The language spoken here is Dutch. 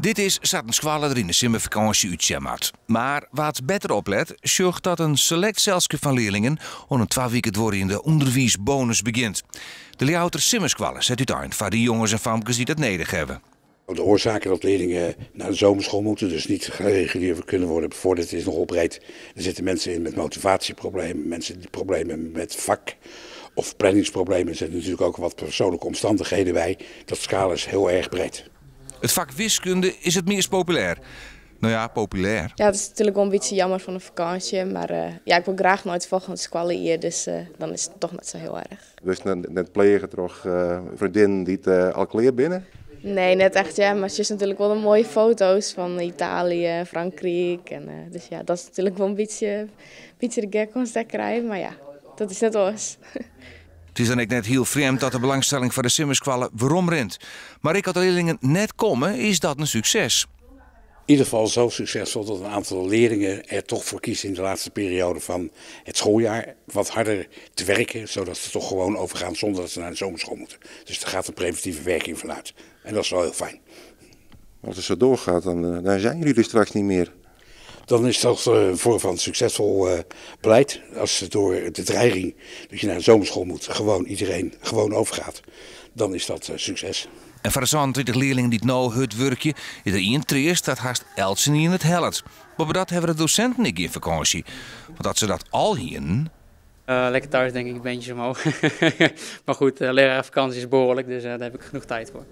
Dit is Satten Squalle er in de simmervakantie uitzemmert. Maar wat beter oplet, zorgt dat een select zelfske van leerlingen om een 2 weken door in de onderwijsbonus begint. De layouter Simmersqualle zet uit eind voor die jongens en famkes die dat nodig hebben. De oorzaken dat leerlingen naar de zomerschool moeten, dus niet gereguleerd kunnen worden bevorderd, is nogal breed. Er zitten mensen in met motivatieproblemen, mensen die problemen hebben met vak of planningsproblemen. Er zitten natuurlijk ook wat persoonlijke omstandigheden bij. Dat scala is heel erg breed. Het vak wiskunde is het meest populair. Nou ja, populair. Ja, het is natuurlijk wel een beetje jammer van de vakantie, maar ja, ik wil graag nooit volgende squallen hier, dus dan is het toch net zo heel erg. Dus net plegen toch vriendinnen die het al klaar binnen? Nee, net echt ja, maar het is natuurlijk wel de mooie foto's van Italië, Frankrijk. En, dus ja, dat is natuurlijk wel een beetje de gekkonstekerij, maar ja, dat is net alles. Het is dan ook net heel vreemd dat de belangstelling voor de Simmersqualle waarom rent. Maar ik had de leerlingen net komen, is dat een succes. In ieder geval zo succesvol dat een aantal leerlingen er toch voor kiezen in de laatste periode van het schooljaar wat harder te werken, zodat ze toch gewoon overgaan zonder dat ze naar de zomerschool moeten. Dus daar gaat een preventieve werking vanuit. En dat is wel heel fijn. Als het zo doorgaat, dan zijn jullie er straks niet meer. Dan is dat een vorm van succesvol beleid. Als door de dreiging dat je naar de zomerschool moet, iedereen gewoon overgaat, dan is dat succes. En voor de 20 leerlingen die het nou het werkje, is er één treest dat haast eltsen niet in het helpt. Maar dat hebben de docenten niet in vakantie. Want dat ze dat al hier. Lekker thuis denk ik, beentjes omhoog. Maar goed, lerarenvakantie is behoorlijk, dus daar heb ik genoeg tijd voor.